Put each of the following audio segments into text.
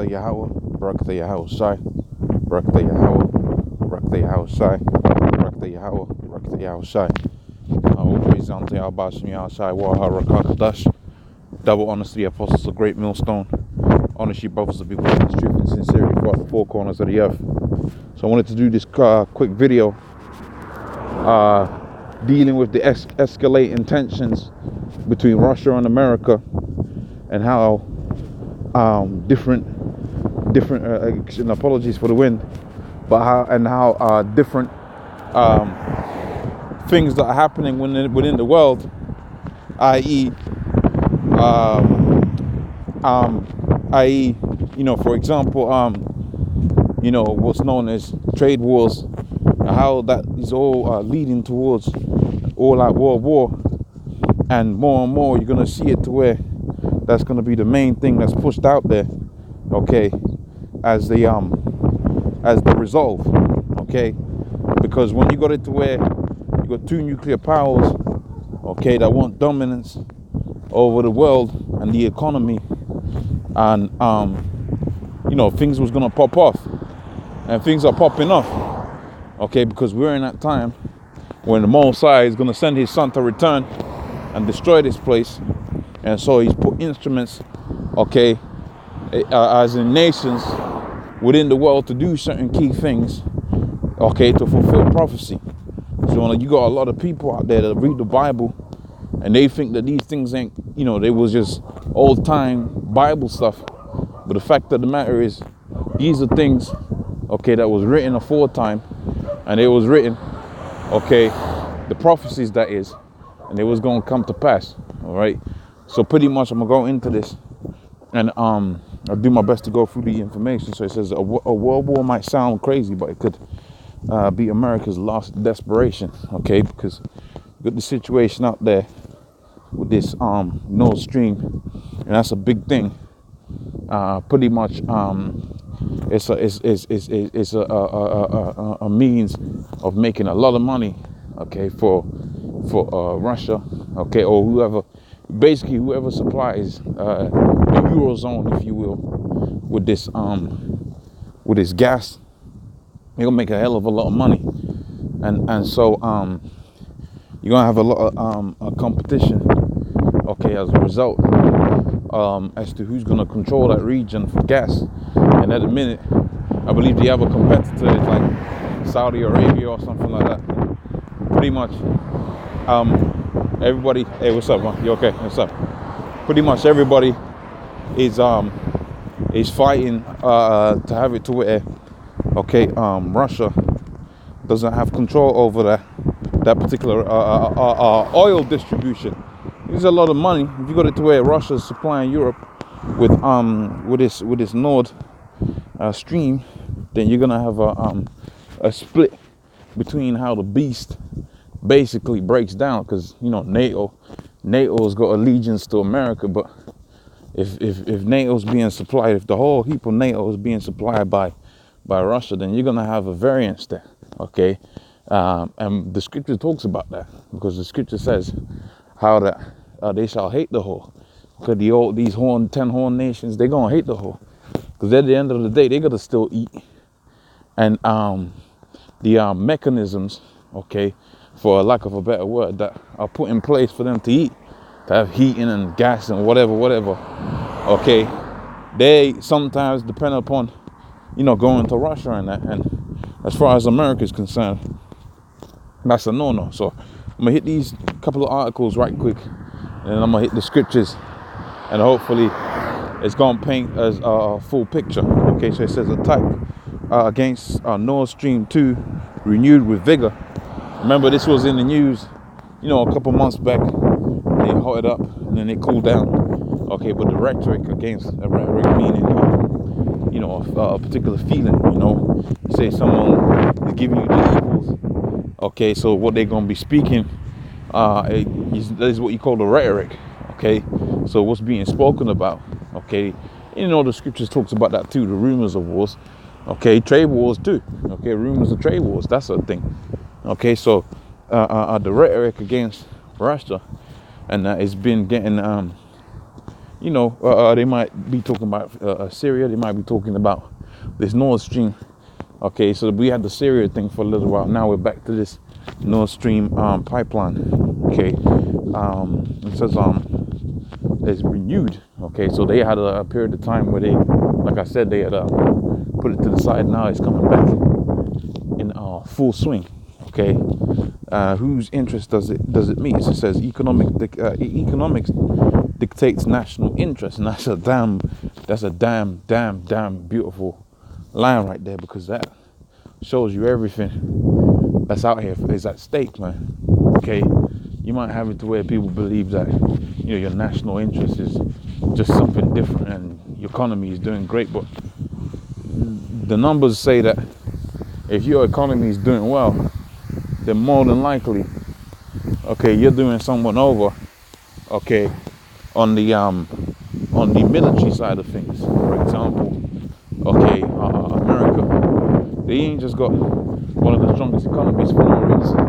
the Yahweh, Barak the Yahweh Shai, Barak the Yahweh, Barak the Yahweh Shai, Barak the Yahweh, Barak the Yahweh Shai. All praise unto Yahweh Shem Yahweh Shai, Wahara Kakadash. Double honors to the apostles of Great Millstone. Honor you brothers of people in truth and sincerity throughout the four corners of the earth. So I wanted to do this quick video dealing with the escalating tensions between Russia and America, and how different and apologies for the wind, but how different things that are happening within the world, i.e. For example, what's known as trade wars, how that is all leading towards all-out world war, and more you're gonna see it to where that's gonna be the main thing that's pushed out there, okay, as the resolve, okay, because when you got it to where you got two nuclear powers, okay, that want dominance over the world and the economy, and things was gonna pop off, and things are popping off, okay, because we're in that time when the Mosai is gonna send his son to return and destroy this place, and so he's put instruments, okay, as in nations within the world to do certain key things, okay, to fulfill prophecy. So you got a lot of people out there that read the Bible and they think that these things ain't, they was just old time Bible stuff. But the fact of the matter is, these are things, okay, that was written aforetime, and it was written, okay, the prophecies that is, and it was going to come to pass. All right. So pretty much I'm gonna go into this, and I'll do my best to go through the information. So it says a world war might sound crazy, but it could be America's last desperation, okay, because you got the situation out there with this Nord Stream, and that's a big thing. Pretty much it's a means of making a lot of money, okay, for Russia, okay, or whoever supplies the Eurozone, if you will, with this gas. You're gonna make a hell of a lot of money, and so you're gonna have a lot of competition, okay, as a result, as to who's gonna control that region for gas. And at the minute, I believe the other competitor is like Saudi Arabia or something like that. Pretty much, everybody. Hey, what's up, man? You okay? What's up? Pretty much everybody is fighting to have it to where, okay, Russia doesn't have control over that particular oil distribution. There's a lot of money. If you got it to where Russia is supplying Europe with this Nord Stream, then you're gonna have a split between how the beast basically breaks down, because NATO's got allegiance to America, but if NATO's being supplied, if the whole heap of NATO is being supplied by Russia, then you're gonna have a variance there, okay? And the scripture talks about that, because the scripture says how that they shall hate the whole, because these 10 horn nations, they're gonna hate the whole, because at the end of the day they gotta still eat, and the mechanisms, okay, for lack of a better word, that are put in place for them to eat, to have heating and gas and whatever, okay, they sometimes depend upon, going to Russia and that. And as far as America is concerned, that's a no-no. So I'm gonna hit these couple of articles right quick, and then I'm gonna hit the scriptures, and hopefully it's gonna paint as a full picture. Okay, so it says attack against Nord Stream 2 renewed with vigor. Remember, this was in the news, a couple months back. They hotted up and then it cooled down. Okay, but the rhetoric meaning, a particular feeling, say someone is giving you the evils. Okay, so what they're gonna be speaking that is what you call the rhetoric. Okay, so what's being spoken about. Okay, the scriptures talks about that too, the rumors of wars. Okay, trade wars too. Okay, rumors of trade wars, that's a thing. Okay, so the rhetoric against Russia, and it's been getting they might be talking about Syria. They might be talking about this Nord Stream. Okay, so we had the Syria thing for a little while. Now we're back to this Nord Stream pipeline. Okay, it says it's renewed. Okay, so they had a period of time where they, like I said, they had put it to the side. Now it's coming back in full swing. Okay, whose interest does it meet? So it says economics dictates national interest, and that's a damn beautiful line right there, because that shows you everything that's out here is at stake, man. Okay, you might have it to where people believe that your national interest is just something different and your economy is doing great, but the numbers say that if your economy is doing well, then more than likely, okay, you're doing someone over, okay, on the military side of things. For example, okay, America, they ain't just got one of the strongest economies for no reason.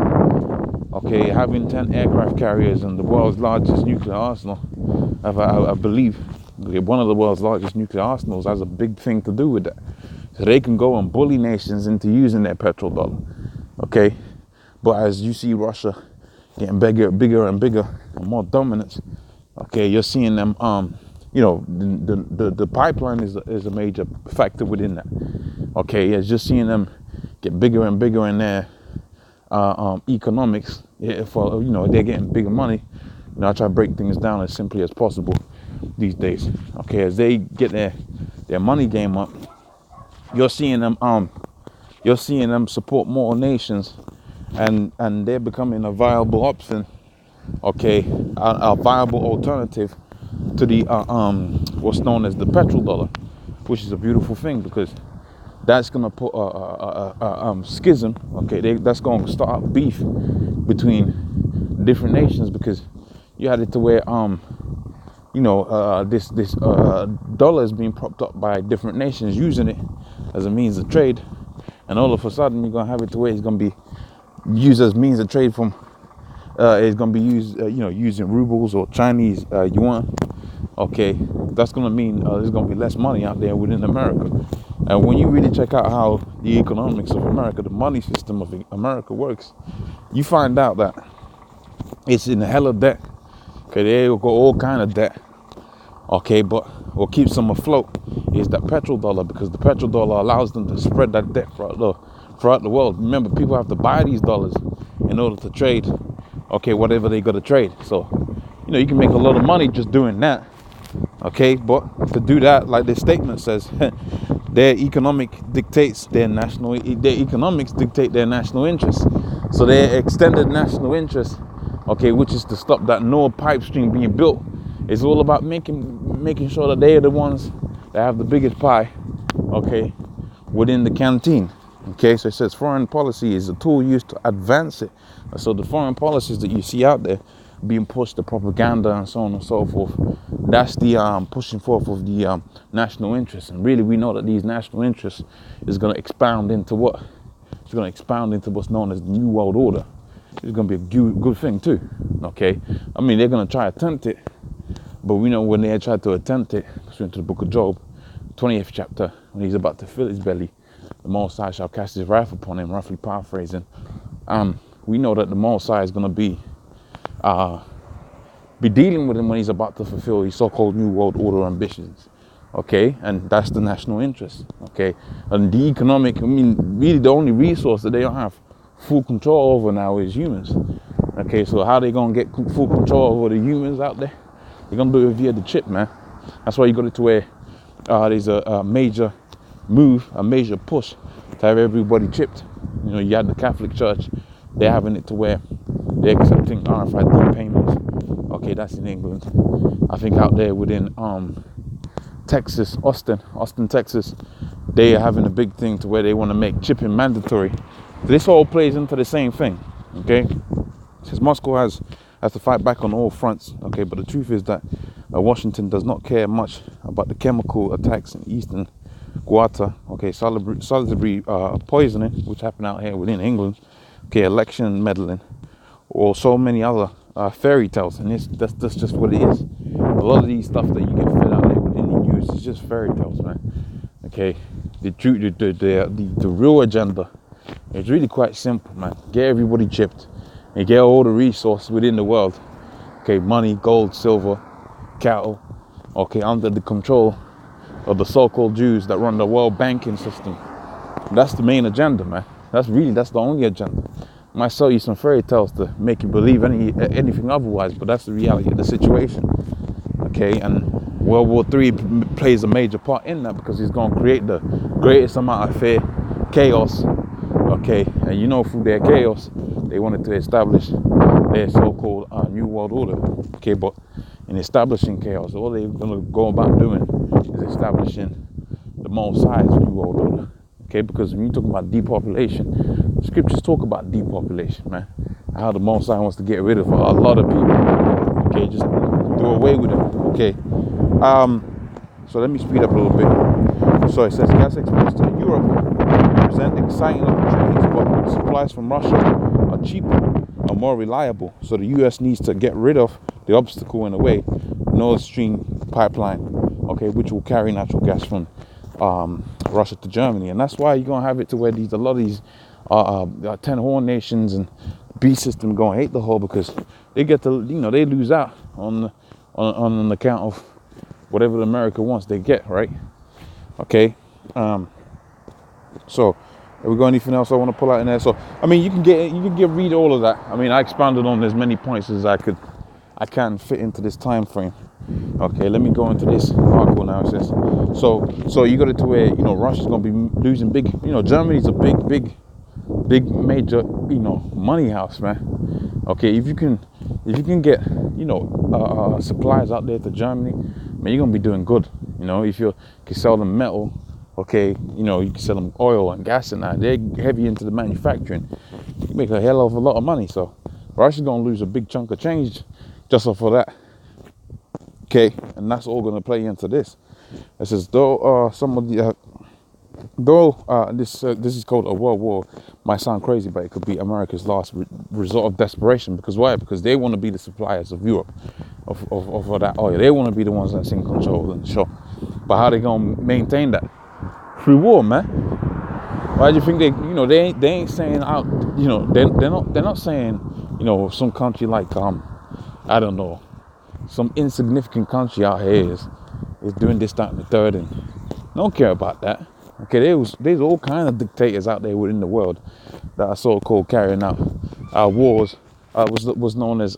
Okay, having 10 aircraft carriers and the world's largest nuclear arsenal, I believe, one of the world's largest nuclear arsenals has a big thing to do with that. So they can go and bully nations into using their petrodollar. Okay, but as you see Russia getting bigger and bigger and more dominant, okay, you're seeing them, the pipeline is a major factor within that. Okay, it's just seeing them get bigger and bigger in their economics. For they're getting bigger money. I try to break things down as simply as possible these days. Okay, as they get their money game up, you're seeing them support more nations, and they're becoming a viable option. Okay, a viable alternative to the what's known as the petrodollar, which is a beautiful thing, because that's gonna put a schism. Okay, that's gonna start beef between different nations, because you had it to where this dollar is being propped up by different nations using it as a means of trade, and all of a sudden you're gonna have it to where it's gonna be used as means of trade from. It's gonna be used, using rubles or Chinese yuan. Okay, that's gonna mean there's gonna be less money out there within America. And when you really check out how the economics of America, the money system of America works, you find out that it's in a hell of debt. Okay, they got all kind of debt. Okay, but what keeps them afloat is that petrodollar, because the petrodollar allows them to spread that debt throughout the world. Remember, people have to buy these dollars in order to trade. Okay, whatever they got to trade. So, you can make a lot of money just doing that. Okay, but to do that, like this statement says, their economics dictate their national interest. So their extended national interest, okay, which is to stop that Nord pipe stream being built, is all about making sure that they are the ones that have the biggest pie, okay, within the canteen. Okay, so it says foreign policy is a tool used to advance it. So the foreign policies that you see out there being pushed, the propaganda and so on and so forth, that's the pushing forth of the national interests. And really, we know that these national interests is going to expound into what? It's going to expound into what's known as the New World Order. It's going to be a good thing too. Okay, I mean, they're going to try to attempt it, but we know when they try to attempt it, pursuant to the book of Job, 20th chapter, when he's about to fill his belly, the Most High shall cast his wrath upon him, roughly paraphrasing. We know that the Most High is going to be dealing with him when he's about to fulfill his so-called New World Order ambitions. Okay, and that's the national interest. Okay, and the economic, really the only resource that they don't have full control over now is humans. Okay, so how they going to get full control over the humans out there? They're going to do it via the chip, man. That's why you got it to where there's a major move, a major push to have everybody chipped. You had the Catholic Church, they're having it to where they're accepting RFID payments. Okay, that's in England. I think out there within Texas, Austin, Texas, they are having a big thing to where they want to make chipping mandatory. This all plays into the same thing. Okay, because Moscow has to fight back on all fronts. Okay, but the truth is that Washington does not care much about the chemical attacks in eastern Guata, okay, Salisbury poisoning, which happened out here within England, okay, election meddling, or so many other fairy tales, and that's just what it is. a lot of these stuff that you get fed out there within the news is just fairy tales, man. Okay, the real agenda is really quite simple, man. Get everybody chipped and get all the resources within the world. Okay, money, gold, silver, cattle. Okay, under the control of the so-called Jews that run the world banking system. That's the main agenda, man. That's the only agenda. I might sell you some fairy tales to make you believe anything otherwise, but that's the reality of the situation. Okay, and World War III plays a major part in that because he's going to create the greatest amount of fear, chaos. Okay, and you know, through their chaos, they wanted to establish their so-called New World Order. Okay, but in establishing chaos, all they're going to go about doing is establishing the Most High's New World Order. Okay, because when you talk about depopulation, the scriptures talk about depopulation, man. How the Most High wants to get rid of a lot of people. Okay, just do away with them. Okay. So let me speed up a little bit. So it says gas exports to Europe present exciting opportunities, but supplies from Russia are cheaper and more reliable. So the US needs to get rid of the obstacle in a way, Nord Stream pipeline, okay, which will carry natural gas from Russia to Germany. And that's why you're gonna have it to where a lot of these 10 horn nations and B system gonna hate the whole, because they get to, they lose out on account of whatever America wants they get, right? Okay. So have we got anything else I want to pull out in there? So I mean, you can read all of that. I mean, I expanded on as many points as I can fit into this time frame. Okay, let me go into this article now. It says so you got it to where Russia's gonna be losing big. Germany's a big major money house, man. Okay, if you can get supplies out there to Germany, man, you're gonna be doing good. If you can sell them metal, okay, you can sell them oil and gas and that. They're heavy into the manufacturing. You make a hell of a lot of money. So Russia's gonna lose a big chunk of change just off of that. Okay, and that's all gonna play into this. It says this is called a world war. Might sound crazy, but it could be America's last resort of desperation. Because why? Because they want to be the suppliers of Europe of that oil. They want to be the ones that's in control and show. But how they gonna maintain that? Through war, man. Why do you think they ain't saying out? They're not saying some country like I don't know, some insignificant country out here is doing this, that, and the third, and don't care about that. Okay, there's all kind of dictators out there within the world that are so-called carrying out wars. Was known as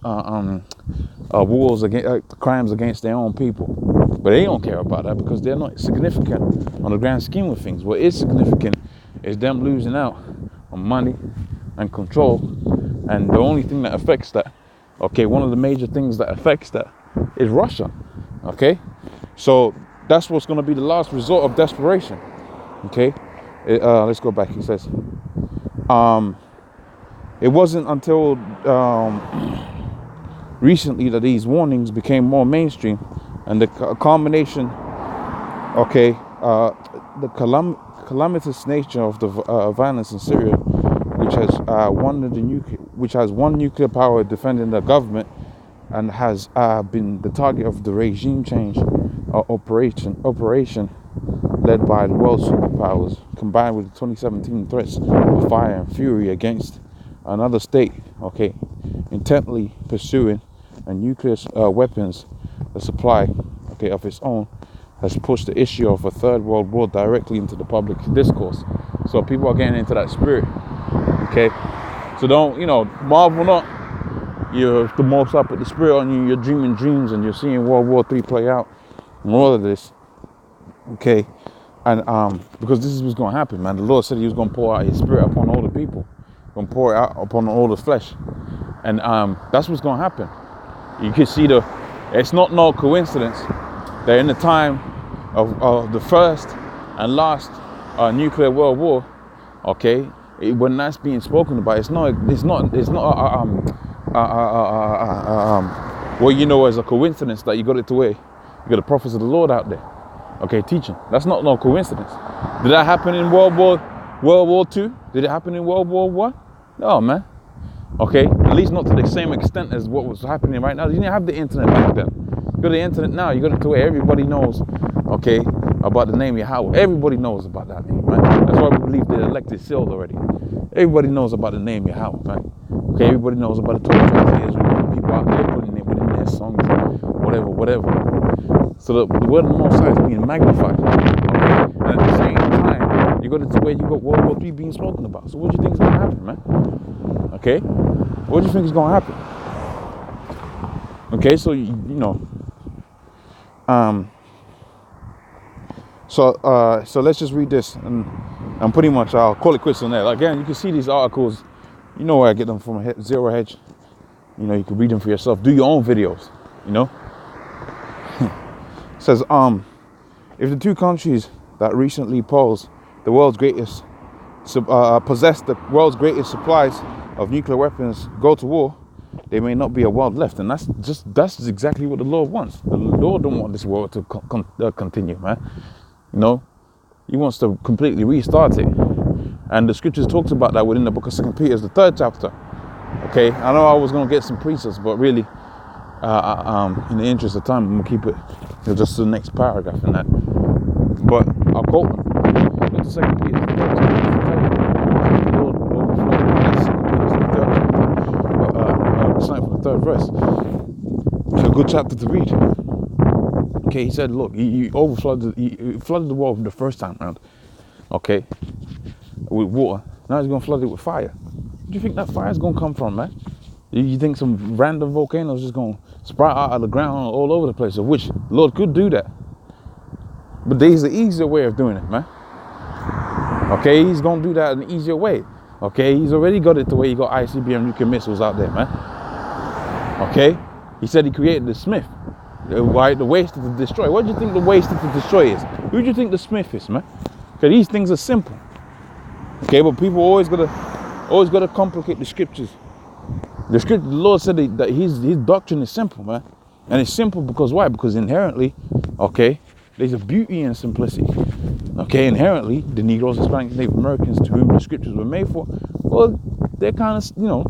wars against crimes against their own people, but they don't care about that because they're not significant on the grand scheme of things. What is significant is them losing out on money and control, and the only thing that affects that, okay, one of the major things that affects that is Russia. Okay, so that's what's going to be the last resort of desperation. Okay, let's go back. It says, it wasn't until recently that these warnings became more mainstream, and the combination, okay, the calamitous nature of the violence in Syria, which has one nuclear power defending the government, and has been the target of the regime change operation led by the world superpowers, combined with the 2017 threats of fire and fury against another state, okay, intently pursuing a nuclear weapons supply, okay, of its own, has pushed the issue of a third world war directly into the public discourse. So people are getting into that spirit, okay. So don't, marvel not. You're the most up at the spirit on you. You're dreaming dreams, and you're seeing World War III play out, and all of this, okay. And because this is what's going to happen, man. The Lord said He was going to pour out His Spirit upon all the people, going to pour it out upon all the flesh, and that's what's going to happen. You can see it's not no coincidence that in the time of the first and last nuclear world war, okay, when that's being spoken about, it's not as a coincidence that you got it to where you got the prophets of the Lord out there. Okay, teaching. That's not no coincidence. Did that happen in World War II? Did it happen in World War I? No, man. Okay, at least not to the same extent as what was happening right now. You didn't have the internet back then. Go to the internet now. You go to where everybody knows, okay, about the name Yahweh. Everybody knows about that name, man. That's why we believe they're elected sealed already. Everybody knows about the name Yahweh, man. Okay, everybody knows about the 12 tribes of Israel. People out there putting it within their songs, whatever. So the word of the Most High is being magnified. Okay, and at the same time, you go to where you got World War III being spoken about. So what do you think is going to happen, man? Okay, what do you think is going to happen? Okay, so you know, so let's just read this, and pretty much I'll call it quits on that. Again, you can see these articles. You know where I get them from, Zero Hedge. You know, you can read them for yourself. Do your own videos. You know. It says, if the two countries that recently possessed the world's greatest supplies of nuclear weapons go to war, there may not be a world left. And that's exactly what the Lord wants. The Lord don't want this world to continue, man. You know, He wants to completely restart it. And the scriptures talks about that within the book of 2 Peter, the 3rd chapter. Okay, I know I was going to get some precepts, but really, in the interest of time, I'm going to keep it just to the next paragraph in that. But I'll quote them. Go to 2 Peter, the 3rd chapter. The Lord overflowed. That's 2 Peter, the 3rd chapter. It's not for the 3rd verse. It's a good chapter to read. Okay, he said, look, he flooded the world the first time round. Okay, with water. Now he's going to flood it with fire. Where do you think that fire is going to come from, man? You think some random volcano is just going to sprout out of the ground all over the place, of which the Lord could do that. But there's an easier way of doing it, man. Okay, he's going to do that in an easier way. Okay, he's already got it to where he got ICBM nuclear missiles out there, man. Okay, he said he created the Smith. Why the waste to destroy? What do you think the waste to destroy is? Who do you think the Smith is, man? Okay, these things are simple. Okay, but people always gotta complicate the scriptures. The Lord said that his doctrine is simple, man. And it's simple because why? Because inherently, okay, there's a beauty in simplicity. Okay, inherently, the Negroes, Hispanics, Native Americans, to whom the scriptures were made for, well, they're kind of, you know,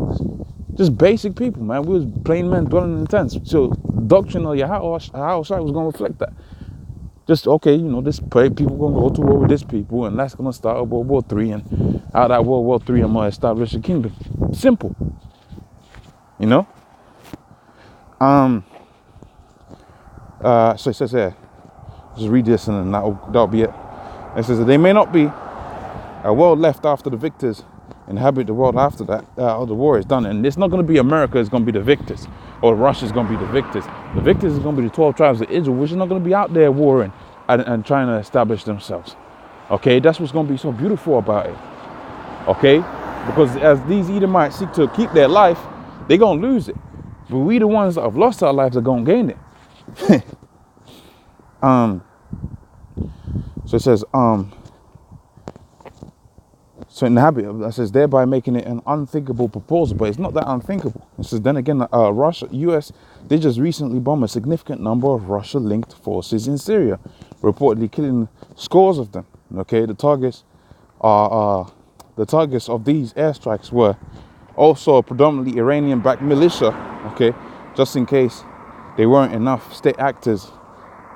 just basic people, man. We was plain men dwelling in tents. So doctrine of Yahweh was going to reflect that. Just, okay, you know, this people going to go to war with this people, and that's going to start World War III, and out of that World War III, I'm going to establish a kingdom. Simple. You know? So it says here, just read this and then that'll be it. It says that there may not be a world left after the victors inhabit the world after that, the war is done. And it's not going to be America is going to be the victors, or Russia is going to be the victors. The victors is going to be the 12 tribes of Israel, which are not going to be out there warring and trying to establish themselves. Okay, that's what's going to be so beautiful about it. Okay, because as these Edomites seek to keep their life, they're going to lose it. But we, the ones that have lost our lives, are going to gain it. So it says, so inhabit, that says, thereby making it an unthinkable proposal, but it's not that unthinkable. It says, then again, Russia, US, they just recently bombed a significant number of Russia-linked forces in Syria, reportedly killing scores of them. Okay, the targets of these airstrikes were also a predominantly Iranian-backed militia. Okay, just in case there weren't enough state actors,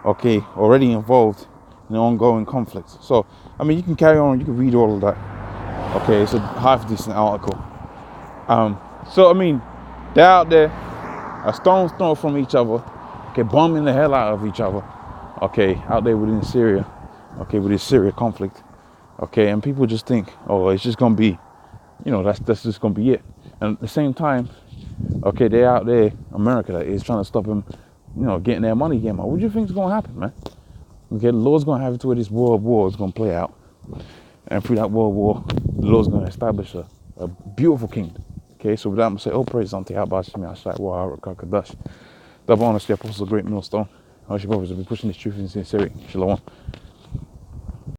okay, already involved in the ongoing conflicts. So, I mean, you can carry on, you can read all of that. Okay, it's a half decent article. So I mean, they're out there, a stone's throw from each other, okay, bombing the hell out of each other, okay, out there within Syria, okay, with this Syria conflict, okay, and people just think, oh, it's just gonna be, you know, that's just gonna be it. And at the same time, okay, they're out there, America that is trying to stop them, you know, getting their money again. What do you think is gonna happen, man? Okay, the Lord's gonna have it to where this world war is gonna play out. And through that world war, the Lord's going to establish a beautiful kingdom. Okay, so with that, I'm going to say, oh, praise unto Yahweh, Kakadash. Double honest, the apostle, great millstone. I wish your brothers will be pushing this truth in sincerity. Shalom.